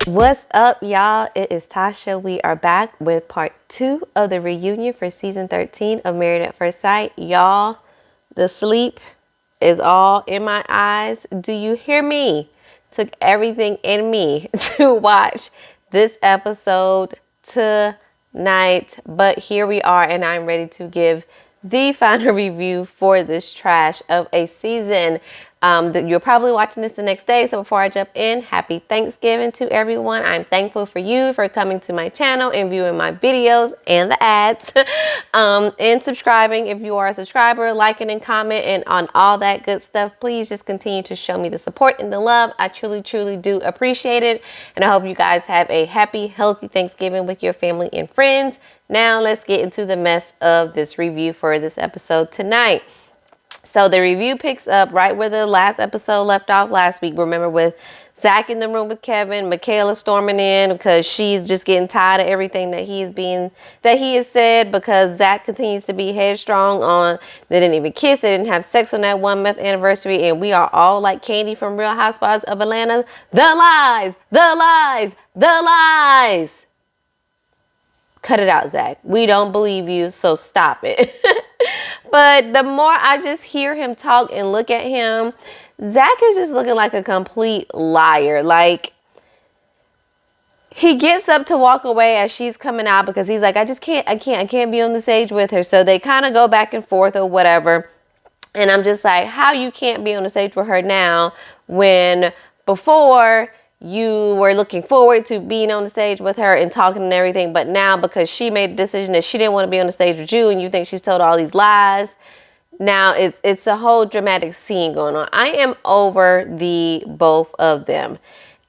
What's up, y'all? It is Tasha. We are back with part 2 of the reunion for season 13 of Married at First Sight. Y'all, the sleep is all in my eyes. Do you hear me? Took everything in me to watch this episode tonight, but here we are, and I'm ready to give the final review for this trash of a season. You're probably watching this the next day, so before I jump in, happy Thanksgiving to everyone. I'm thankful for you for coming to my channel and viewing my videos and the ads, and subscribing if you are a subscriber, liking and commenting on all that good stuff. Please just continue to show me the support and the love. I truly, truly do appreciate it, and I hope you guys have a happy, healthy Thanksgiving with your family and friends. Now let's get into the mess of this review for this episode tonight. So the review picks up right where the last episode left off last week. Remember, with Zach in the room with Kevin, Michaela storming in because she's just getting tired of everything that he has said, because Zach continues to be headstrong on they didn't even kiss, they didn't have sex on that 1 month anniversary, and we are all like Candy from Real Housewives of Atlanta. The lies, the lies, the lies. Cut it out, Zach. We don't believe you, so stop it. But the more I just hear him talk and look at him, Zach is just looking like a complete liar. Like, he gets up to walk away as she's coming out because he's like, I can't be on the stage with her. So they kind of go back and forth or whatever. And I'm just like, how you can't be on the stage with her now when before you were looking forward to being on the stage with her and talking and everything, but now because she made the decision that she didn't want to be on the stage with you and you think she's told all these lies, now it's a whole dramatic scene going on. I am over the both of them.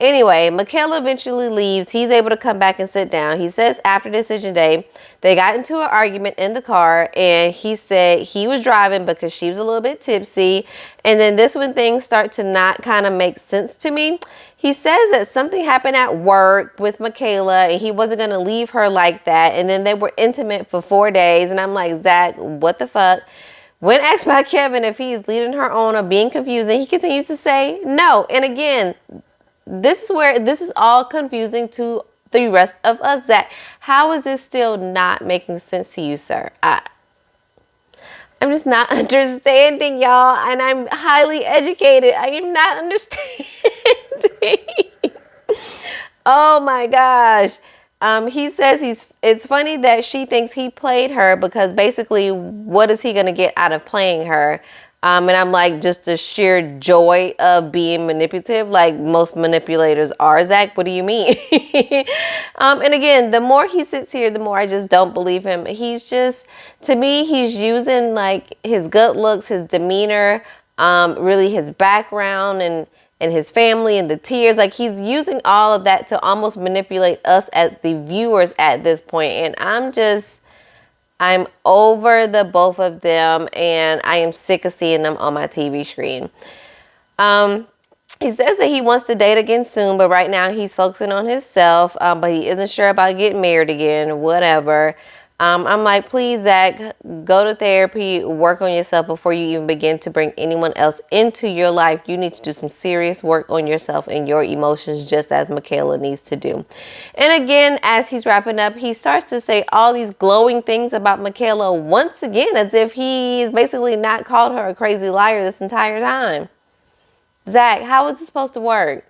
Anyway, Michaela eventually leaves. He's able to come back and sit down. He says after decision day, they got into an argument in the car, and he said he was driving because she was a little bit tipsy. And then this when things start to not kind of make sense to me. He says that something happened at work with Michaela and he wasn't going to leave her like that. And then they were intimate for 4 days. And I'm like, Zach, what the fuck? When asked by Kevin if he's leading her on or being confusing, he continues to say no. And again, this is where this is all confusing to the rest of us. Zach, how is this still not making sense to you, sir? I'm just not understanding, y'all, and I'm highly educated. I am not understanding. Oh my gosh. He says it's funny that she thinks he played her because basically what is he going to get out of playing her? And I'm like, just the sheer joy of being manipulative, like most manipulators are. Zach, what do you mean? And again, the more he sits here, the more I just don't believe him. He's just, to me, he's using like his good looks, his demeanor, really his background and his family and the tears. Like, he's using all of that to almost manipulate us as the viewers at this point. And I'm over the both of them, and I am sick of seeing them on my TV screen. He says that he wants to date again soon, but right now he's focusing on himself, but he isn't sure about getting married again, whatever. I'm like, please, Zach, go to therapy, work on yourself before you even begin to bring anyone else into your life. You need to do some serious work on yourself and your emotions, just as Michaela needs to do. And again, as he's wrapping up, he starts to say all these glowing things about Michaela once again, as if he's basically not called her a crazy liar this entire time. Zach, how is this supposed to work?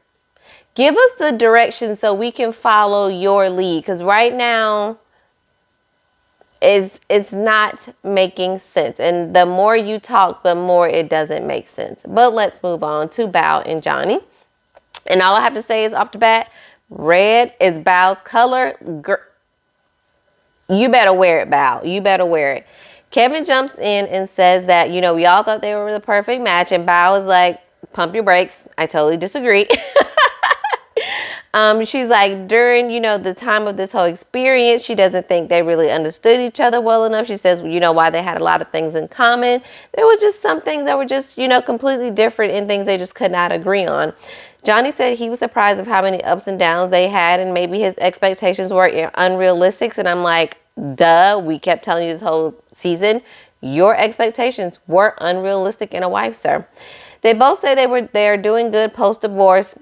Give us the direction so we can follow your lead, because right now, it's not making sense. And the more you talk, the more it doesn't make sense. But let's move on to Bao and Johnny. And all I have to say is off the bat, red is Bao's color. You better wear it, Bao. You better wear it. Kevin jumps in and says that, we all thought they were the perfect match. And Bao is like, pump your brakes. I totally disagree. She's like, during, the time of this whole experience, she doesn't think they really understood each other well enough. She says, why they had a lot of things in common. There were just some things that were just, completely different, and things they just could not agree on. Johnny said he was surprised of how many ups and downs they had, and maybe his expectations were unrealistic. And I'm like, duh, we kept telling you this whole season, Your expectations were unrealistic in a wife, sir. They both say they are doing good post-divorce,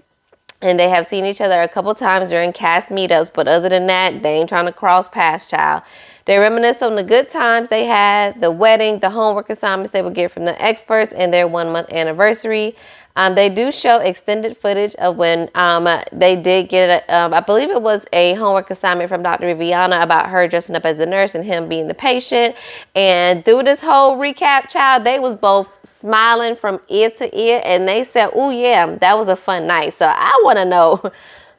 and they have seen each other a couple times during cast meetups, but other than that, they ain't trying to cross paths, child. They reminisce on the good times they had, the wedding, the homework assignments they would get from the experts, and their 1-month anniversary. They do show extended footage of when they did get, I believe it was a homework assignment from Dr. Viviana about her dressing up as the nurse and him being the patient. And through this whole recap, child, they was both smiling from ear to ear, and they said, oh yeah, that was a fun night. So I want to know,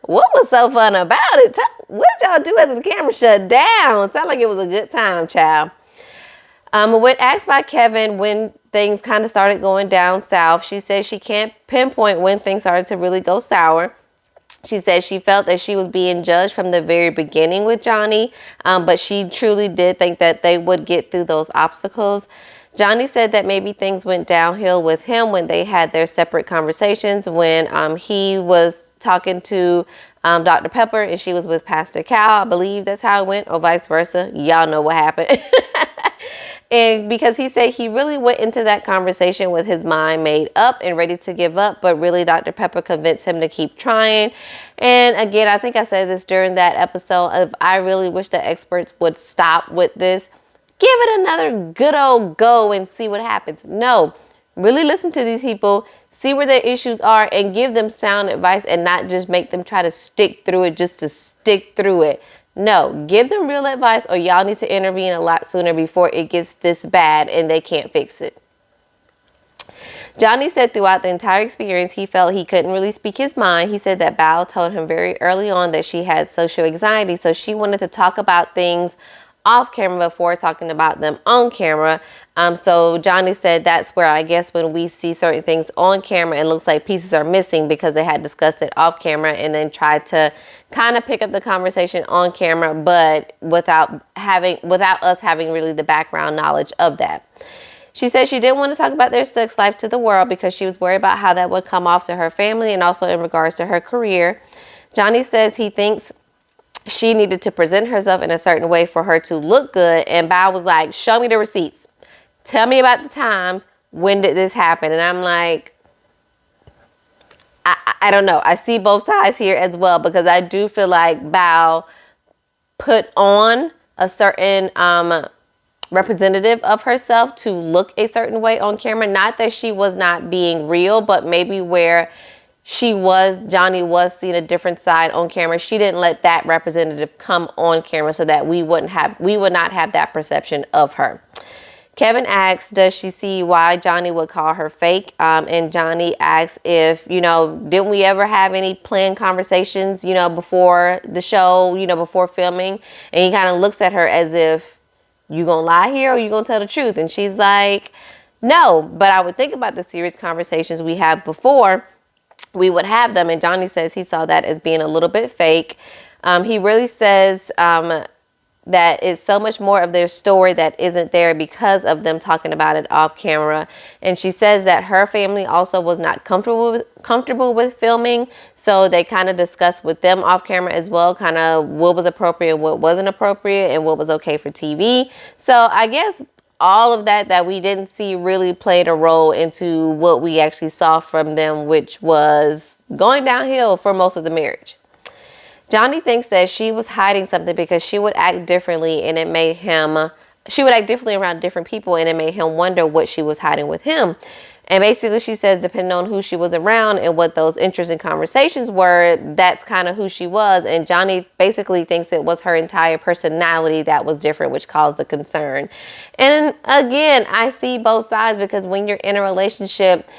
what was so fun about it? What did y'all do after the camera shut down? Sound like it was a good time, child. When asked by Kevin when things kind of started going down south, she said she can't pinpoint when things started to really go sour. She said she felt that she was being judged from the very beginning with Johnny, but she truly did think that they would get through those obstacles. Johnny said that maybe things went downhill with him when they had their separate conversations, when he was talking to Dr. Pepper and she was with Pastor Cal. I believe that's how it went, or vice versa. Y'all know what happened. And because he said he really went into that conversation with his mind made up and ready to give up, but really Dr. Pepper convinced him to keep trying. And again, I think I said this during that episode of, I really wish the experts would stop with this. Give it another good old go and see what happens. No, really listen to these people, see where their issues are, and give them sound advice, and not just make them try to stick through it just to stick through it. No, give them real advice, or y'all need to intervene a lot sooner before it gets this bad and they can't fix it. Johnny said throughout the entire experience, he felt he couldn't really speak his mind. He said that Bao told him very early on that she had social anxiety, so she wanted to talk about things off camera before talking about them on camera. So Johnny said that's where, I guess, when we see certain things on camera, it looks like pieces are missing because they had discussed it off camera and then tried to kind of pick up the conversation on camera, but without us having really the background knowledge of that. She said she didn't want to talk about their sex life to the world because she was worried about how that would come off to her family and also in regards to her career. Johnny says he thinks she needed to present herself in a certain way for her to look good. And Bao was like, show me the receipts. Tell me about the times. When did this happen? And I'm like, I don't know. I see both sides here as well, because I do feel like Bao put on a certain representative of herself to look a certain way on camera. Not that she was not being real, but maybe where Johnny was seeing a different side on camera. She didn't let that representative come on camera so that we would not have that perception of her. Kevin asks, does she see why Johnny would call her fake? And Johnny asks if, didn't we ever have any planned conversations, before the show, before filming? And he kind of looks at her as if, you gonna lie here or you gonna tell the truth? And she's like, no, but I would think about the serious conversations we had before we would have them. And Johnny says he saw that as being a little bit fake. He really says that it's so much more of their story that isn't there because of them talking about it off camera. And she says that her family also was not comfortable with filming. So they kind of discussed with them off camera as well, kind of what was appropriate, what wasn't appropriate, and what was okay for TV. So I guess all of that we didn't see really played a role into what we actually saw from them, which was going downhill for most of the marriage. Johnny thinks that she was hiding something because she would act differently and it made him, she would act differently around different people and it made him wonder what she was hiding with him. And basically she says, depending on who she was around and what those interesting conversations were, that's kind of who she was. And Johnny basically thinks it was her entire personality that was different, which caused the concern. And again, I see both sides, because when you're in a relationship,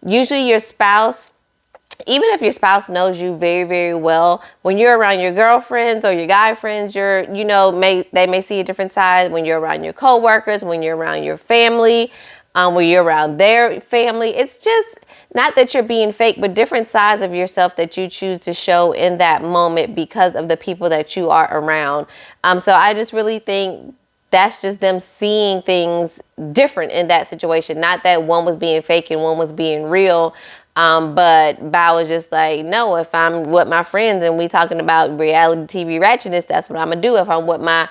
usually your spouse, even if your spouse knows you very, very well, when you're around your girlfriends or your guy friends, they may see a different side. When you're around your coworkers, when you're around your family, when you're around their family, it's just not that you're being fake, but different sides of yourself that you choose to show in that moment because of the people that you are around. So I just really think that's just them seeing things different in that situation. Not that one was being fake and one was being real. But Bao was just like, no, if I'm with my friends and we talking about reality TV ratchetness, that's what I'm gonna do. If I'm with my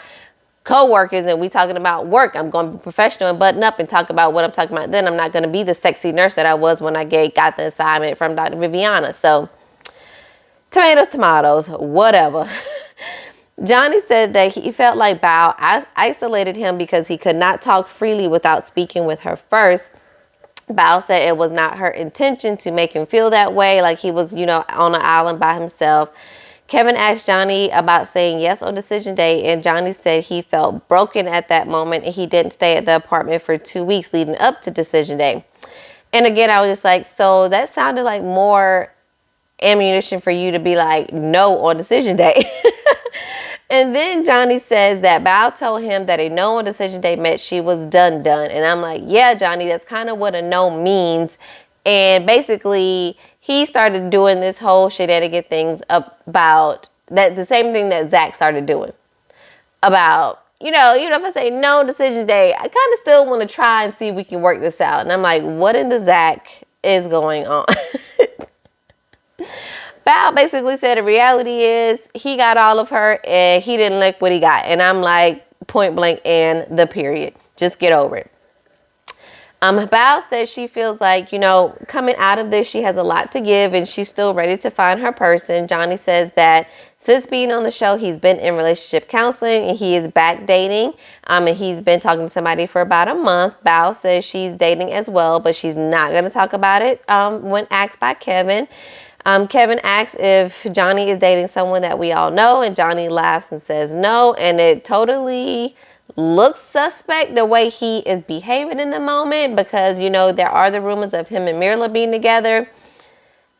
co-workers and we talking about work, I'm going to be professional and button up and talk about what I'm talking about. Then I'm not going to be the sexy nurse that I was when I got the assignment from Dr. Viviana. So tomatoes, whatever. Johnny said that he felt like Bao isolated him because he could not talk freely without speaking with her first. Bao said it was not her intention to make him feel that way, like he was, on an island by himself. Kevin asked Johnny about saying yes on decision day, and Johnny said he felt broken at that moment and he didn't stay at the apartment for 2 weeks leading up to decision day. And again, I was just like, so that sounded like more ammunition for you to be like no on decision day. And then Johnny says that Bao told him that a no on decision day meant she was done. And I'm like, yeah, Johnny, that's kind of what a no means. And basically, he started doing this whole shenanigan things about that, the same thing that Zach started doing. About, even if I say no decision day, I kind of still want to try and see if we can work this out. And I'm like, what in the Zach is going on? Bao basically said the reality is he got all of her and he didn't like what he got. And I'm like, point blank and the period. Just get over it. Bao says she feels like, coming out of this, she has a lot to give and she's still ready to find her person. Johnny says that since being on the show, he's been in relationship counseling and he is back dating. And he's been talking to somebody for about a month. Bao says she's dating as well, but she's not going to talk about it when asked by Kevin. Kevin asks if Johnny is dating someone that we all know, and Johnny laughs and says no, and it totally looks suspect the way he is behaving in the moment because, there are the rumors of him and Mila being together.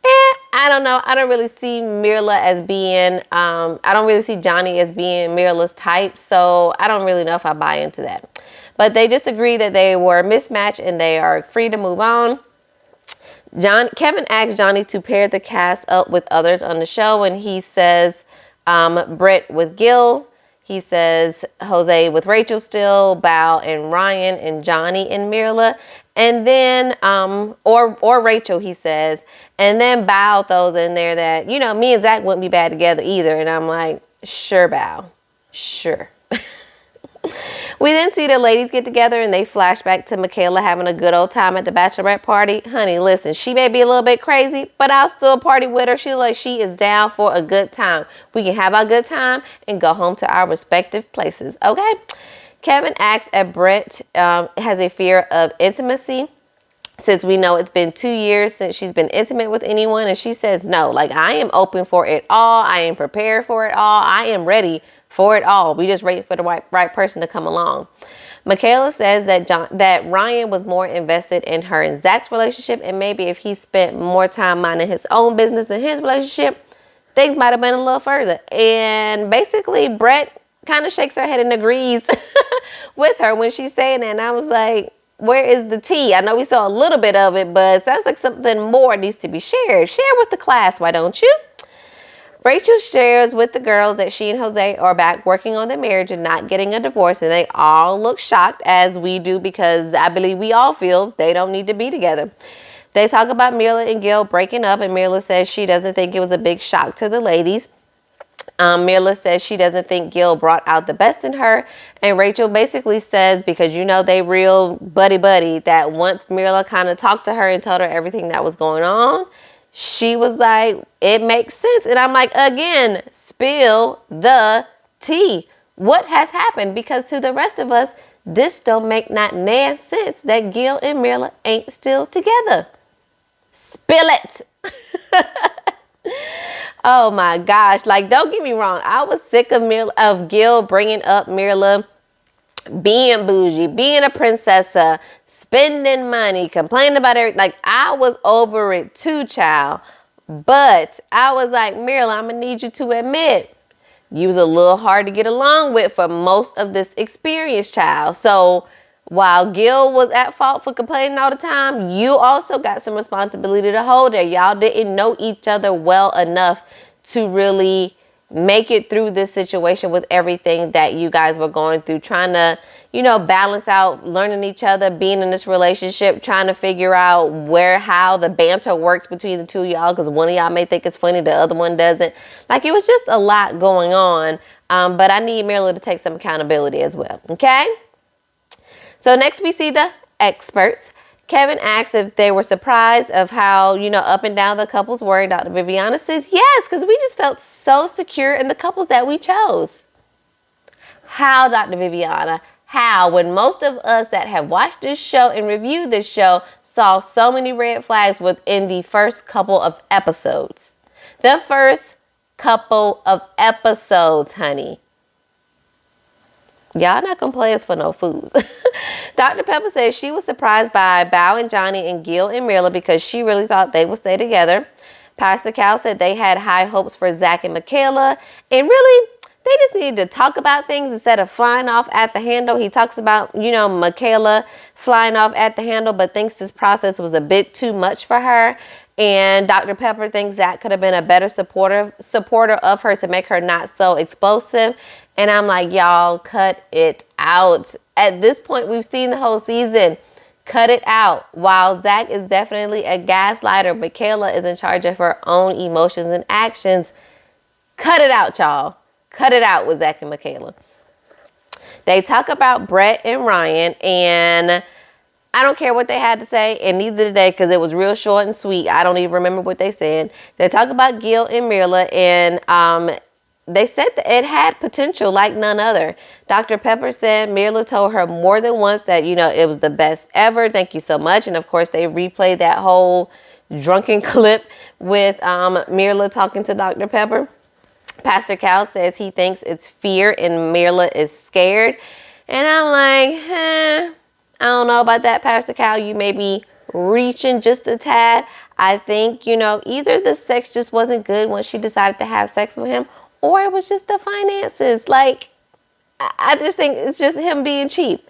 I don't know. I don't really see Mila as being, I don't really see Johnny as being Mila's type, so I don't really know if I buy into that. But they just agree that they were a mismatch and they are free to move on. Kevin asked Johnny to pair the cast up with others on the show, and he says Brett with Gil. He says Jose with Rachel still, Bao and Ryan, and Johnny and Mila. And then, or Rachel, he says. And then Bao throws in there that, me and Zach wouldn't be bad together either. And I'm like, sure, Bao. Sure. We then see the ladies get together and they flash back to Michaela having a good old time at the bachelorette party. Honey, listen, she may be a little bit crazy, but I'll still party with her. She is down for a good time. We can have our good time and go home to our respective places, okay? Kevin asks if Brett has a fear of intimacy, since we know it's been 2 years since she's been intimate with anyone, and she says no. Like, I am open for it all. I am prepared for it all. I am ready for it all. We just waiting for the right person to come along. Michaela says that Ryan was more invested in her and Zach's relationship, and maybe if he spent more time minding his own business in his relationship, things might have been a little further. And basically, Brett kind of shakes her head and agrees with her when she's saying that. And I was like, where is the tea? I know we saw a little bit of it, but it sounds like something more needs to be shared. Share with the class, why don't you? Rachel shares with the girls that she and Jose are back working on their marriage and not getting a divorce, and they all look shocked, as we do, because I believe we all feel they don't need to be together. They talk about Mila and Gil breaking up, and Mila says she doesn't think it was a big shock to the ladies. Mila says she doesn't think Gil brought out the best in her, and Rachel basically says, because they real buddy, that once Mila kind of talked to her and told her everything that was going on, she was like, it makes sense. And I'm like, again, spill the tea. What has happened? Because to the rest of us, this don't make not sense that Gil and Mila ain't still together. Spill it. Oh my gosh. Like, don't get me wrong. I was sick of Gil bringing up Mila being bougie, being a princess, spending money, complaining about everything. Like, I was over it too, child. But I was like, Mila, I'm going to need you to admit you was a little hard to get along with for most of this experience, child. So while Gil was at fault for complaining all the time, you also got some responsibility to hold her. Y'all didn't know each other well enough to really make it through this situation with everything that you guys were going through, trying to, balance out learning each other, being in this relationship, trying to figure out how the banter works between the two of y'all, because one of y'all may think it's funny, the other one doesn't. Like, it was just a lot going on But I need Mila to take some accountability as well. Okay. So next we see the experts. Kevin asks if they were surprised of how, up and down the couples were. And Dr. Viviana says, yes, because we just felt so secure in the couples that we chose. How, Dr. Viviana? How? When most of us that have watched this show and reviewed this show saw so many red flags within the first couple of episodes. The first couple of episodes, honey. Y'all not gonna play us for no fools. Dr. Pepper says she was surprised by Bao and Johnny and Gil and Mila because she really thought they would stay together. Pastor Cal said they had high hopes for Zach and Michaela. And really, they just needed to talk about things instead of flying off at the handle. He talks about, Michaela flying off at the handle, but thinks this process was a bit too much for her. And Dr. Pepper thinks Zach could have been a better supporter of her to make her not so explosive. And I'm like, y'all, cut it out. At this point, we've seen the whole season. Cut it out. While Zach is definitely a gaslighter, Michaela is in charge of her own emotions and actions. Cut it out, y'all. Cut it out with Zach and Michaela. They talk about Brett and Ryan, and I don't care what they had to say, and neither did they, because it was real short and sweet. I don't even remember what they said. They talk about Gil and Mila, and they said that it had potential like none other. Dr. Pepper said Mila told her more than once that, it was the best ever. Thank you so much. And of course, they replayed that whole drunken clip with Mila talking to Dr. Pepper. Pastor Cal says he thinks it's fear and Mila is scared. And I'm like, I don't know about that, Pastor Cal. You may be reaching just a tad. I think, either the sex just wasn't good when she decided to have sex with him, or it was just the finances. Like, I just think it's just him being cheap.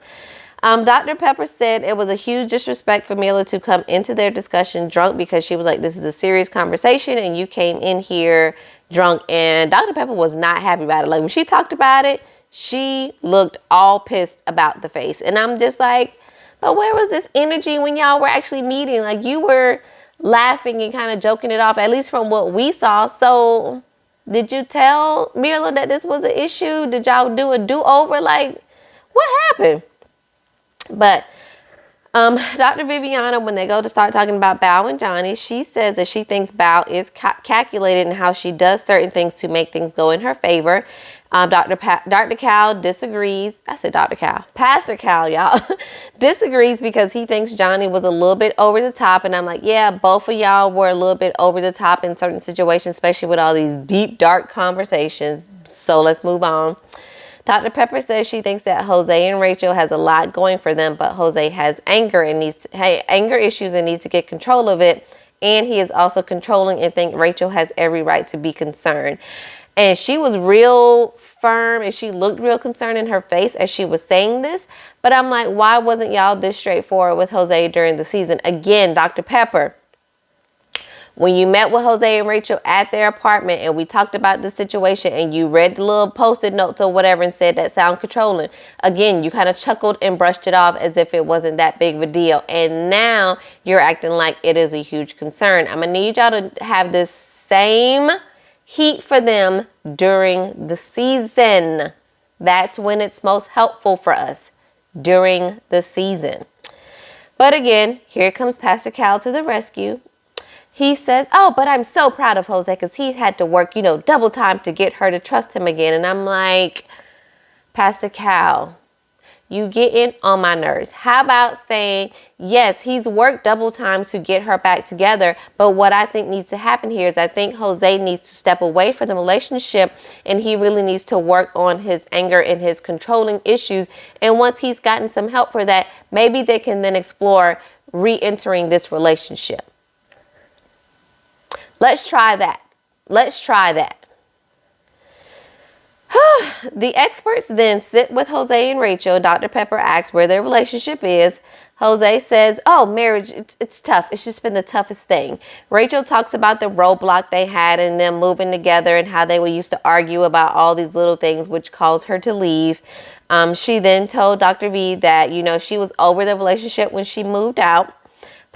Dr. Pepper said it was a huge disrespect for Mila to come into their discussion drunk because she was like, this is a serious conversation and you came in here drunk. And Dr. Pepper was not happy about it. Like, when she talked about it, she looked all pissed about the face. And I'm just like, but where was this energy when y'all were actually meeting? Like, you were laughing and kind of joking it off, at least from what we saw. So did you tell Mila that this was an issue? Did y'all do a do-over? Like, what happened? But Dr. Viviana, when they go to start talking about Bao and Johnny, she says that she thinks Bao is calculated in how she does certain things to make things go in her favor. Dr. Cal disagrees. I said Dr. Cal. Pastor Cal, y'all, disagrees because he thinks Johnny was a little bit over the top. And I'm like, yeah, both of y'all were a little bit over the top in certain situations, especially with all these deep, dark conversations. So let's move on. Dr. Pepper says she thinks that Jose and Rachel has a lot going for them, but Jose has anger issues and needs to get control of it. And he is also controlling and think Rachel has every right to be concerned. And she was real firm and she looked real concerned in her face as she was saying this. But I'm like, why wasn't y'all this straightforward with Jose during the season? Again, Dr. Pepper, when you met with Jose and Rachel at their apartment and we talked about the situation and you read the little post-it notes or whatever and said that sound controlling, again, you kind of chuckled and brushed it off as if it wasn't that big of a deal. And now you're acting like it is a huge concern. I'm going to need y'all to have this same heat for them during the season. That's when it's most helpful for us, during the season. But again, here comes Pastor Cal to the rescue. He says, oh, but I'm so proud of Jose because he had to work, double time to get her to trust him again. And I'm like, Pastor Cal, you getting on my nerves. How about saying, yes, he's worked double time to get her back together. But what I think needs to happen here is I think Jose needs to step away from the relationship and he really needs to work on his anger and his controlling issues. And once he's gotten some help for that, maybe they can then explore re-entering this relationship. Let's try that. Let's try that. The experts then sit with Jose and Rachel. Dr. Pepper asks where their relationship is. Jose says, oh, marriage, it's tough. It's just been the toughest thing. Rachel talks about the roadblock they had and them moving together and how they were used to argue about all these little things, which caused her to leave. She then told Dr. V that, she was over the relationship when she moved out.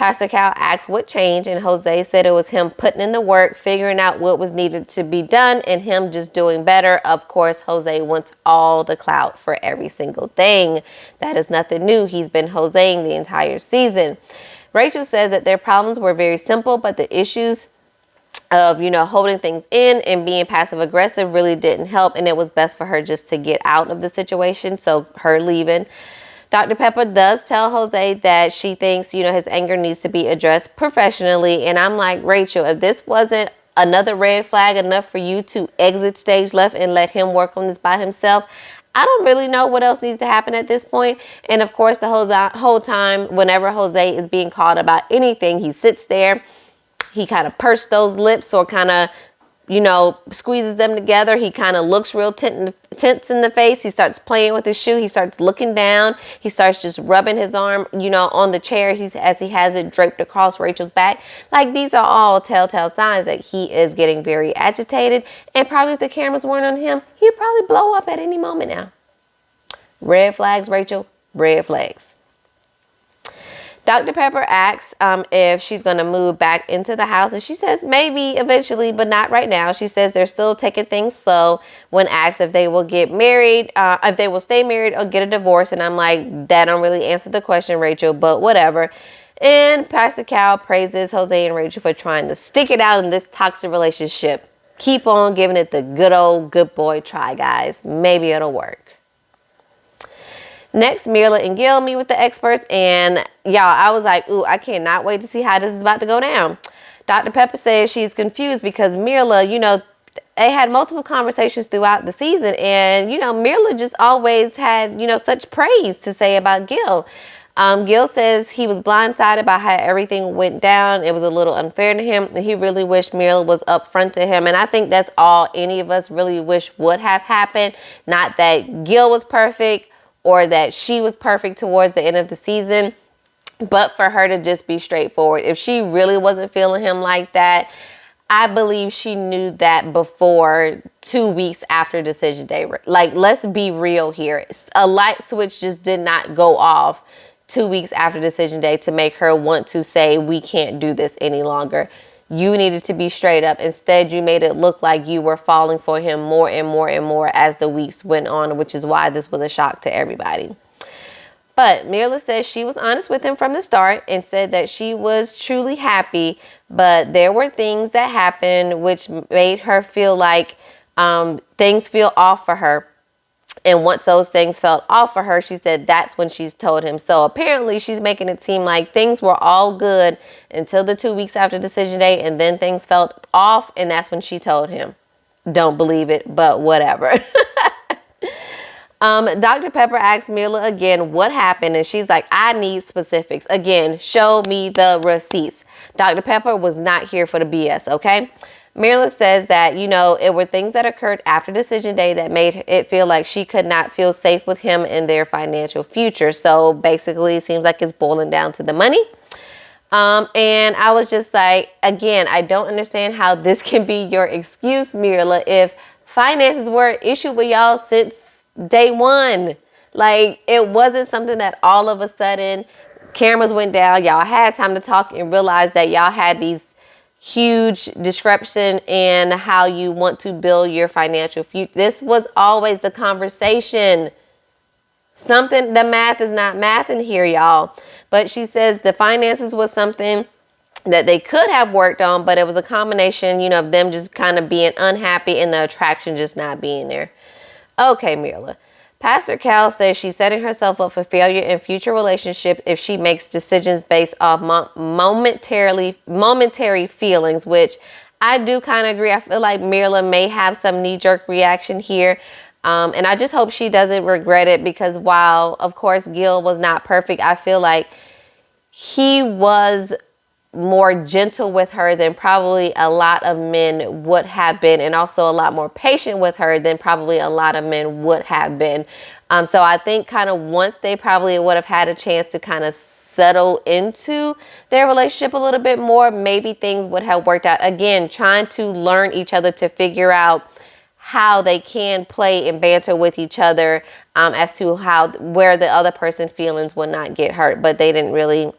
Pastor Cal asked what changed, and Jose said it was him putting in the work, figuring out what was needed to be done, and him just doing better. Of course, Jose wants all the clout for every single thing. That is nothing new. He's been Joseing the entire season. Rachel says that their problems were very simple, but the issues of, holding things in and being passive aggressive really didn't help, and it was best for her just to get out of the situation, so her leaving. Dr. Pepper does tell Jose that she thinks, his anger needs to be addressed professionally. And I'm like, Rachel, if this wasn't another red flag enough for you to exit stage left and let him work on this by himself, I don't really know what else needs to happen at this point. And of course, the whole time, whenever Jose is being called about anything, he sits there, he kind of pursed those lips or kind of, squeezes them together. He kind of looks real tense in the face. He starts playing with his shoe. He starts looking down. He starts just rubbing his arm, on the chair as he has it draped across Rachel's back. Like, these are all telltale signs that he is getting very agitated. And probably if the cameras weren't on him, he'd probably blow up at any moment now. Red flags, Rachel. Red flags. Dr. Pepper asks if she's going to move back into the house, and she says maybe eventually, but not right now. She says they're still taking things slow. When asked if they will get married, if they will stay married or get a divorce, and I'm like, that don't really answer the question, Rachel, but whatever. And Pastor Cal praises Jose and Rachel for trying to stick it out in this toxic relationship. Keep on giving it the good old good boy try, guys. Maybe it'll work. Next, Mila and Gil meet with the experts, and y'all, I was like, ooh, I cannot wait to see how this is about to go down. Dr. Pepper says she's confused because Mila, they had multiple conversations throughout the season, and, Mila just always had, such praise to say about Gil. Gil says he was blindsided by how everything went down. It was a little unfair to him, and he really wished Mila was upfront to him, and I think that's all any of us really wish would have happened. Not that Gil was perfect, or that she was perfect towards the end of the season, but for her to just be straightforward. If she really wasn't feeling him like that, I believe she knew that before 2 weeks after decision day. Like, let's be real here. A light switch just did not go off 2 weeks after decision day to make her want to say, we can't do this any longer. You needed to be straight up. Instead, you made it look like you were falling for him more and more and more as the weeks went on, which is why this was a shock to everybody. But Mila says she was honest with him from the start and said that she was truly happy, but there were things that happened which made her feel like things feel off for her. And once those things felt off for her, she said that's when she's told him. So apparently she's making it seem like things were all good until the 2 weeks after decision day, and then things felt off, and that's when she told him. Don't believe it, but whatever. Dr. Pepper asked Mila again what happened, and she's like, I need specifics. Again, show me the receipts. Dr. Pepper was not here for the BS, okay? Mila says that, it were things that occurred after decision day that made it feel like she could not feel safe with him in their financial future. So basically, it seems like it's boiling down to the money. And I was just like, again, I don't understand how this can be your excuse, Mila, if finances were an issue with y'all since day one. Like, it wasn't something that all of a sudden cameras went down, y'all had time to talk and realize that y'all had these huge discrepancy in how you want to build your financial future. This was always the conversation. The math is not math in here, y'all. But she says the finances was something that they could have worked on, but it was a combination, of them just kind of being unhappy and the attraction just not being there. Okay, Mila. Pastor Cal says she's setting herself up for failure in future relationships if she makes decisions based off momentary feelings, which I do kind of agree. I feel like Mila may have some knee-jerk reaction here. And I just hope she doesn't regret it, because while, of course, Gil was not perfect, I feel like he was more gentle with her than probably a lot of men would have been, and also a lot more patient with her than probably a lot of men would have been. So I think kind of once they probably would have had a chance to kind of settle into their relationship a little bit more, maybe things would have worked out. Again, trying to learn each other to figure out how they can play and banter with each other as to where the other person's feelings would not get hurt. But they didn't really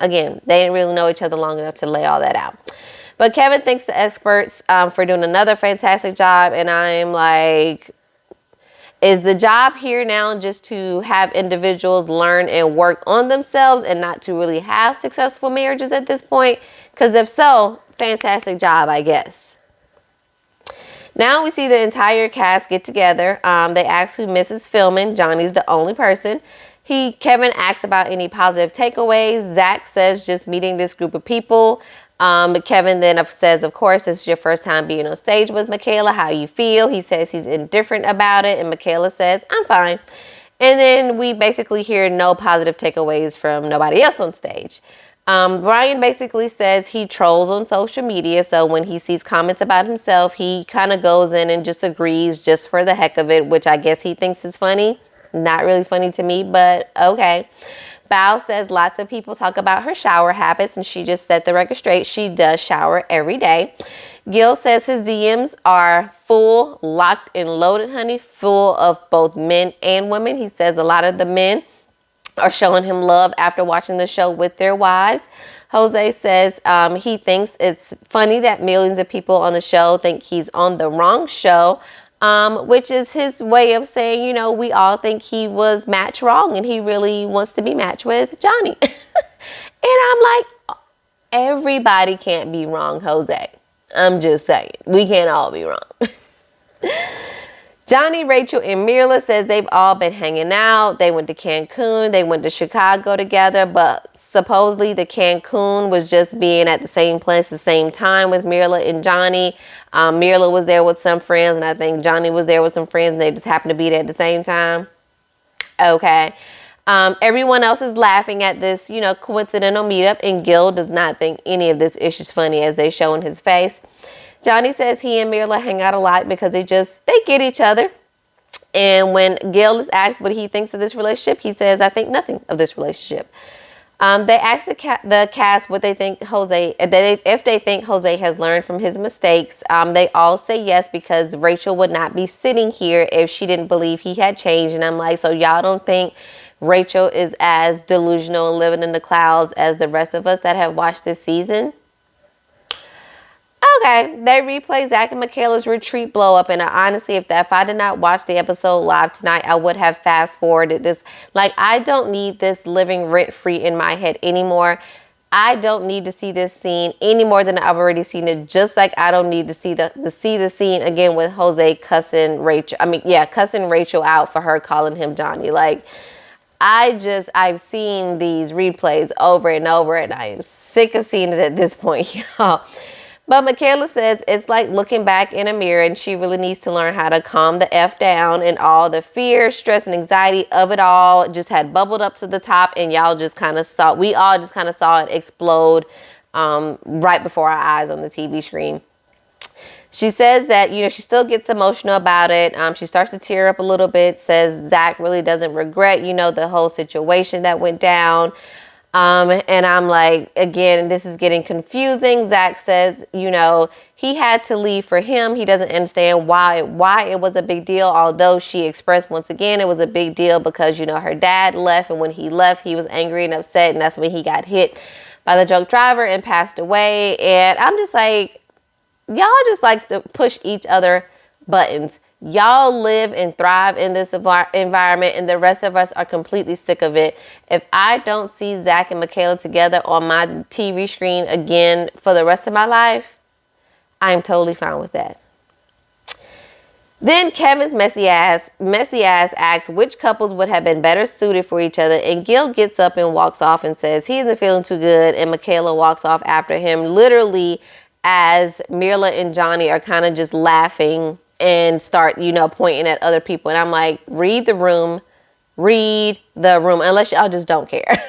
know each other long enough to lay all that out. But Kevin thanks the experts for doing another fantastic job. And I'm like, is the job here now just to have individuals learn and work on themselves and not to really have successful marriages at this point? Because if so, fantastic job, I guess. Now we see the entire cast get together. They ask who misses filming. Johnny's the only person. Kevin asks about any positive takeaways. Zach says just meeting this group of people. But Kevin then says, of course, this is your first time being on stage with Michaela. How you feel? He says he's indifferent about it. And Michaela says, I'm fine. And then we basically hear no positive takeaways from nobody else on stage. Brian basically says he trolls on social media. So when he sees comments about himself, he kind of goes in and just agrees just for the heck of it, which I guess he thinks is funny. Not really funny to me, but okay. Bao says lots of people talk about her shower habits, and she just set the record straight. She does shower every day. Gil says his DMs are full, locked and loaded, honey, full of both men and women. He says a lot of the men are showing him love after watching the show with their wives. Jose says he thinks it's funny that millions of people on the show think he's on the wrong show. Which is his way of saying, you know, we all think he was matched wrong and he really wants to be matched with Johnny. And I'm like, everybody can't be wrong, Jose. I'm just saying, we can't all be wrong. Johnny, Rachel, and Mila says they've all been hanging out. They went to Cancun. They went to Chicago together. But supposedly the Cancun was just being at the same place, the same time with Mila and Johnny. Mila was there with some friends, and I think Johnny was there with some friends, and they just happened to be there at the same time. Okay. Everyone else is laughing at this, you know, coincidental meetup, and Gil does not think any of this ish is funny as they show in his face. Johnny says he and Mila hang out a lot because they get each other. And when Gil is asked what he thinks of this relationship, he says, I think nothing of this relationship. They ask the cast what they think if they think Jose has learned from his mistakes. They all say yes, because Rachel would not be sitting here if she didn't believe he had changed. And I'm like, so y'all don't think Rachel is as delusional and living in the clouds as the rest of us that have watched this season? Okay, they replay Zach and Michaela's retreat blow up, and honestly, if I did not watch the episode live tonight, I would have fast forwarded this. Like, I don't need this living rent free in my head anymore. I don't need to see this scene any more than I've already seen it. Just like I don't need to see the scene again with Jose cussing Rachel. Cussing Rachel out for her calling him Johnny. Like, I've seen these replays over and over, and I am sick of seeing it at this point, y'all. But Michaela says it's like looking back in a mirror, and she really needs to learn how to calm the F down, and all the fear, stress, and anxiety of it all just had bubbled up to the top, and we all just kind of saw it explode right before our eyes on the TV screen. She says that, you know, she still gets emotional about it. She starts to tear up a little bit, says Zach really doesn't regret, you know, the whole situation that went down. And I'm like, again, this is getting confusing. Zach says, you know, he had to leave for him. He doesn't understand why it was a big deal. Although she expressed once again, it was a big deal because, you know, her dad left. And when he left, he was angry and upset. And that's when he got hit by the drunk driver and passed away. And I'm just like, y'all just like to push each other buttons. Y'all live and thrive in this environment, and the rest of us are completely sick of it. If I don't see Zach and Michaela together on my TV screen again for the rest of my life, I'm totally fine with that. Then Kevin's messy ass asks which couples would have been better suited for each other, and Gil gets up and walks off and says he isn't feeling too good, and Michaela walks off after him, literally as Mila and Johnny are kind of just laughing and start, you know, pointing at other people. And I'm like, read the room, unless y'all just don't care.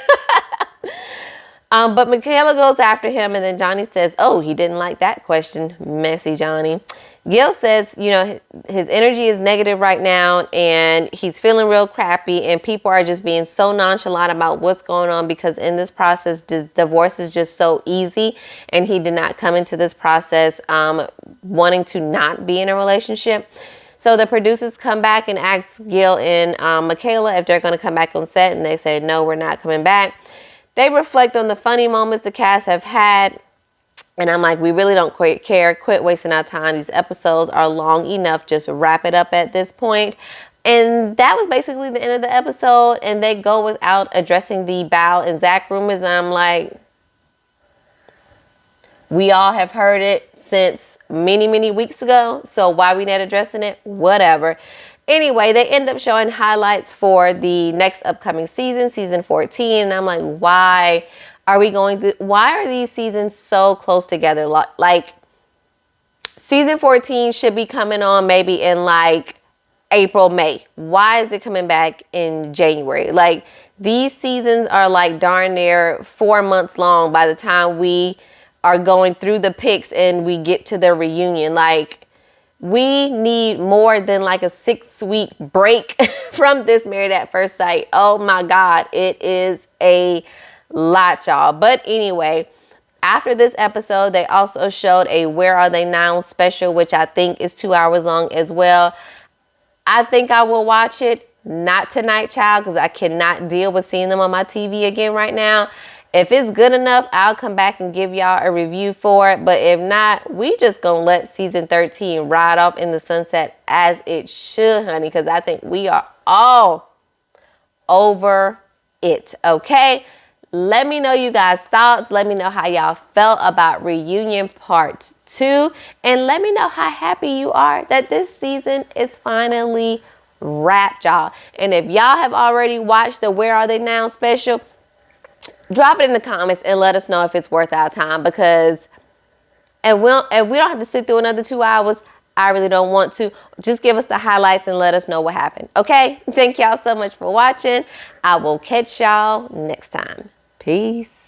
But Michaela goes after him, and then Johnny says, oh, he didn't like that question, messy Johnny. Gil says, you know, his energy is negative right now, and he's feeling real crappy, and people are just being so nonchalant about what's going on because in this process, divorce is just so easy, and he did not come into this process wanting to not be in a relationship. So the producers come back and ask Gil and Michaela if they're going to come back on set, and they say, no, we're not coming back. They reflect on the funny moments the cast have had, and I'm like, we really don't care. Quit wasting our time. These episodes are long enough. Just wrap it up at this point. And that was basically the end of the episode, and they go without addressing the Bao and Zach rumors. And I'm like, we all have heard it since many, many weeks ago. So why we not addressing it? Whatever. Anyway, they end up showing highlights for the next upcoming season, season 14. And I'm like, why are these seasons so close together? Like, season 14 should be coming on maybe in like April, May. Why is it coming back in January? Like, these seasons are like darn near 4 months long by the time we are going through the picks and we get to the reunion. Like, we need more than like a 6-week break from this Married at First Sight. Oh my God, it is a lot, y'all. But anyway, after this episode, they also showed a Where Are They Now special, which I think is 2 hours long as well. I think I will watch it. Not tonight, child, because I cannot deal with seeing them on my TV again right now. If it's good enough, I'll come back and give y'all a review for it. But if not, we just gonna let season 13 ride off in the sunset as it should, honey, because I think we are all over it, okay? Let me know you guys' thoughts. Let me know how y'all felt about Reunion Part 2. And let me know how happy you are that this season is finally wrapped, y'all. And if y'all have already watched the Where Are They Now special, drop it in the comments and let us know if it's worth our time, because if we don't have to sit through another 2 hours, I really don't want to. Just give us the highlights and let us know what happened. Okay? Thank y'all so much for watching. I will catch y'all next time. Peace.